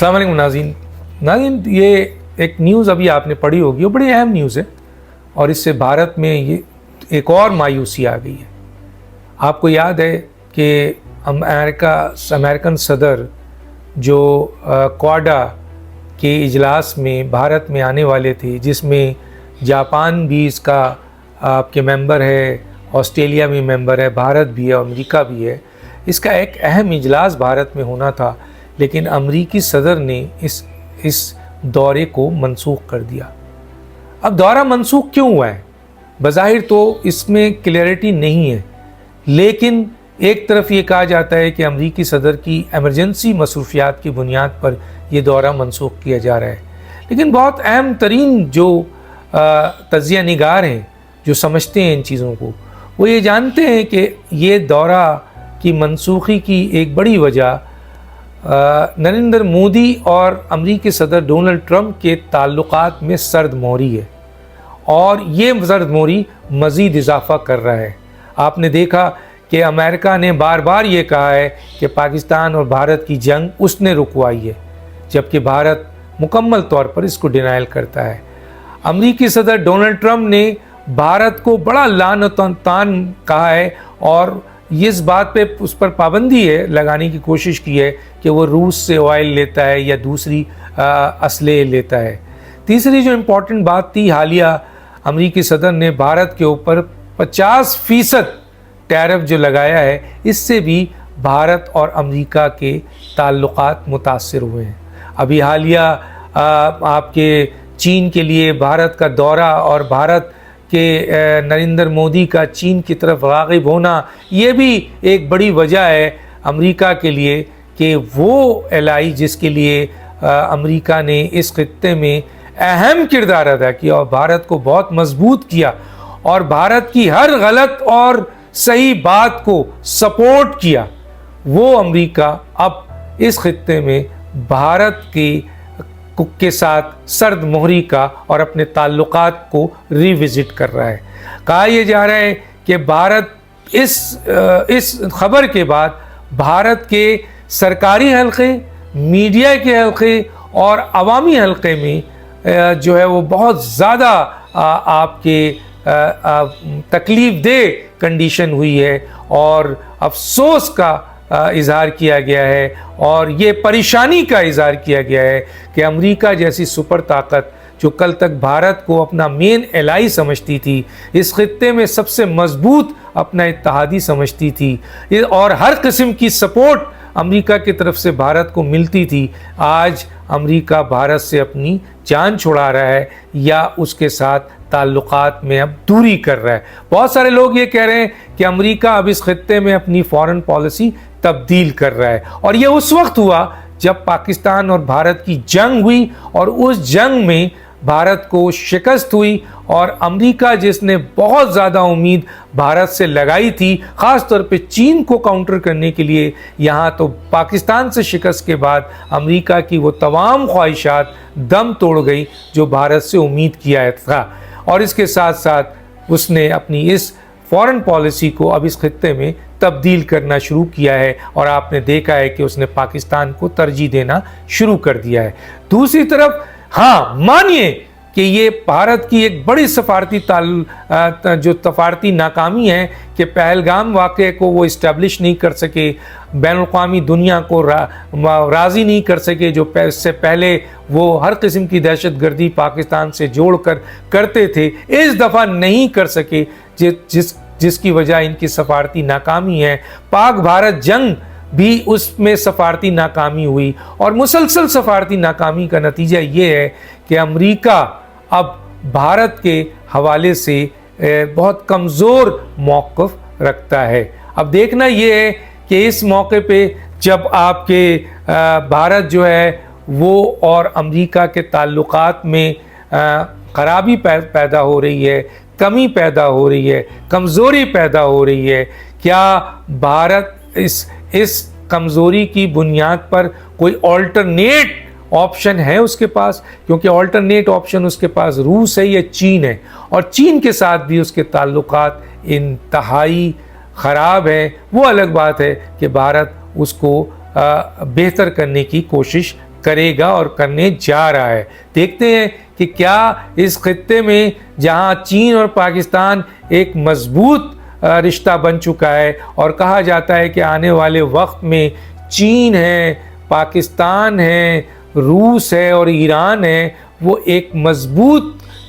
अस्सलाम वालेकुम नाज़रीन, ये एक न्यूज़ अभी आपने पढ़ी होगी, वो बड़ी अहम न्यूज़ है और इससे भारत में ये एक और मायूसी आ गई है। आपको याद है कि अमेरिकन सदर जो क्वाडा के इजलास में भारत में आने वाले थे, जिसमें जापान भी इसका आपके मेंबर है, ऑस्ट्रेलिया में मेंबर है, भारत भी है, अमेरिका भी है। इसका एक अहम इजलास भारत में होना था, लेकिन अमेरिकी सदर ने इस दौरे को मनसूख कर दिया। अब दौरा मनसूख क्यों हुआ है? बज़ाहिर तो इसमें क्लैरिटी नहीं है, लेकिन एक तरफ ये कहा जाता है कि अमेरिकी सदर की इमरजेंसी मसरूफियात की बुनियाद पर यह दौरा मनसूख किया जा रहा है। लेकिन बहुत अहम तरीन जो तज्ज़िया निगार हैं, जो समझते हैं इन चीज़ों को, वो ये जानते हैं कि ये दौरा की मनसूखी की एक बड़ी वजह नरेंद्र मोदी और अमेरिकी सदर डोनाल्ड ट्रंप के ताल्लुकात में सर्द मोहरी है और ये सर्द मोहरी मज़ीद इजाफ़ा कर रहा है। आपने देखा कि अमेरिका ने बार बार ये कहा है कि पाकिस्तान और भारत की जंग उसने रुकवाई है, जबकि भारत मुकम्मल तौर पर इसको डिनाइल करता है। अमेरिकी सदर डोनाल्ड ट्रंप ने भारत को बड़ा लानतान कहा है और इस बात पे उस पर पाबंदी है लगाने की कोशिश की है कि वो रूस से ऑयल लेता है या दूसरी असले लेता है। तीसरी जो इम्पोर्टेंट बात थी, हालिया अमेरिकी सदर ने भारत के ऊपर 50% टैरिफ जो लगाया है, इससे भी भारत और अमेरिका के ताल्लुकात मुतासिर हुए हैं। अभी हालिया आपके चीन के लिए भारत का दौरा और भारत कि नरेंद्र मोदी का चीन की तरफ राग़िब होना, ये भी एक बड़ी वजह है अमेरिका के लिए कि वो एलाई जिसके लिए अमेरिका ने इस खित्ते में अहम किरदार अदा किया और भारत को बहुत मजबूत किया और भारत की हर गलत और सही बात को सपोर्ट किया, वो अमेरिका अब इस खित्ते में भारत के साथ सर्द मोहरी का और अपने ताल्लुकात को रिविजिट कर रहा है। कहा यह जा रहा है कि भारत इस खबर के बाद भारत के सरकारी हल्के, मीडिया के हल्के और अवामी हल्के में जो है वो बहुत ज़्यादा आपके तकलीफ़ दे कंडीशन हुई है और अफसोस का इज़हार किया गया है और ये परेशानी का इज़हार किया गया है कि अमेरिका जैसी सुपर ताकत जो कल तक भारत को अपना मेन एलाई समझती थी, इस खित्ते में सबसे मजबूत अपना इत्तेहादी समझती थी और हर किस्म की सपोर्ट अमेरिका की तरफ से भारत को मिलती थी, आज अमेरिका भारत से अपनी जान छुड़ा रहा है या उसके साथ ताल्लुकात में अब दूरी कर रहा है। बहुत सारे लोग ये कह रहे हैं कि अमेरिका अब इस खित्ते में अपनी फॉरेन पॉलिसी तब्दील कर रहा है और ये उस वक्त हुआ जब पाकिस्तान और भारत की जंग हुई और उस जंग में भारत को शिकस्त हुई और अमेरिका जिसने बहुत ज़्यादा उम्मीद भारत से लगाई थी, ख़ास तौर पे चीन को काउंटर करने के लिए, यहाँ तो पाकिस्तान से शिकस्त के बाद अमेरिका की वो तमाम ख्वाहिशात दम तोड़ गई जो भारत से उम्मीद किया था और इसके साथ साथ उसने अपनी इस फॉरेन पॉलिसी को अब इस खित्ते में तब्दील करना शुरू किया है और आपने देखा है कि उसने पाकिस्तान को तरजीह देना शुरू कर दिया है। दूसरी तरफ हाँ, मानिए कि ये भारत की एक बड़ी सफारती नाकामी है कि पहलगाम वाक़े को वो इस्टेब्लिश नहीं कर सके, बैनुल-अक़वामी दुनिया को राज़ी नहीं कर सके, जो इससे पहले वो हर किस्म की दहशत गर्दी पाकिस्तान से जोड़ कर करते थे, इस दफ़ा नहीं कर सके, जिसकी वजह इनकी सफारती नाकामी है। पाक भारत जंग भी उसमें सफारती नाकामी हुई और मुसलसल सफारती नाकामी का नतीजा ये है कि अमेरिका अब भारत के हवाले से बहुत कमज़ोर मौक़िफ़ रखता है। अब देखना ये है कि इस मौके पे जब आपके भारत जो है वो और अमेरिका के ताल्लुकात में ख़राबी पैदा हो रही है, कमी पैदा हो रही है, कमज़ोरी पैदा हो रही है, क्या भारत इस कमज़ोरी की बुनियाद पर कोई ऑल्टरनेट ऑप्शन है उसके पास? क्योंकि ऑल्टरनेट ऑप्शन उसके पास रूस है या चीन है और चीन के साथ भी उसके ताल्लुकात इंतहाई ख़राब हैं। वो अलग बात है कि भारत उसको बेहतर करने की कोशिश کرے گا اور کرنے جا رہا ہے۔ دیکھتے ہیں کہ کیا اس خطے میں جہاں چین اور پاکستان ایک مضبوط رشتہ بن چکا ہے اور کہا جاتا ہے کہ آنے والے وقت میں چین ہے، پاکستان ہے، روس ہے اور ایران ہے، وہ ایک مضبوط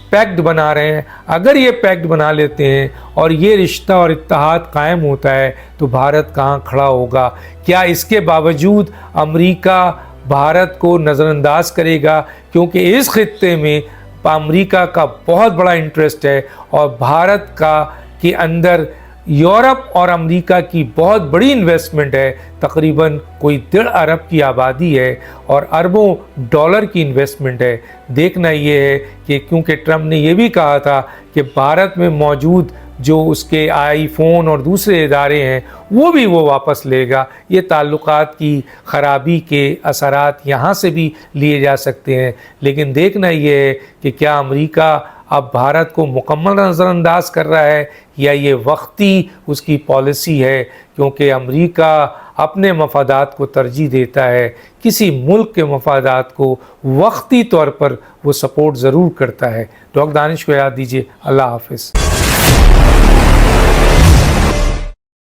پیکٹ بنا رہے ہیں۔ اگر یہ پیکٹ بنا لیتے ہیں اور یہ رشتہ اور اتحاد قائم ہوتا ہے تو بھارت کہاں کھڑا ہوگا؟ کیا اس کے باوجود امریکہ بھارت کو نظر انداز کرے گا؟ کیونکہ اس خطے میں امریکہ کا بہت بڑا انٹرسٹ ہے اور بھارت کے اندر یورپ اور امریکہ کی بہت بڑی انویسٹمنٹ ہے، تقریباً کوئی 1.5 ارب کی آبادی ہے اور اربوں ڈالر کی انویسٹمنٹ ہے۔ دیکھنا یہ ہے کہ کیونکہ ٹرمپ نے یہ بھی کہا تھا کہ بھارت میں موجود جو اس کے آئی فون اور دوسرے ادارے ہیں وہ بھی وہ واپس لے گا۔ یہ تعلقات کی خرابی کے اثرات یہاں سے بھی لیے جا سکتے ہیں، لیکن دیکھنا یہ ہے کہ کیا امریکہ اب بھارت کو مکمل نظر انداز کر رہا ہے یا یہ وقتی اس کی پالیسی ہے، کیونکہ امریکہ اپنے مفادات کو ترجیح دیتا ہے، کسی ملک کے مفادات کو وقتی طور پر وہ سپورٹ ضرور کرتا ہے۔ ڈاکٹر دانش کو یاد دیجیے۔ اللہ حافظ۔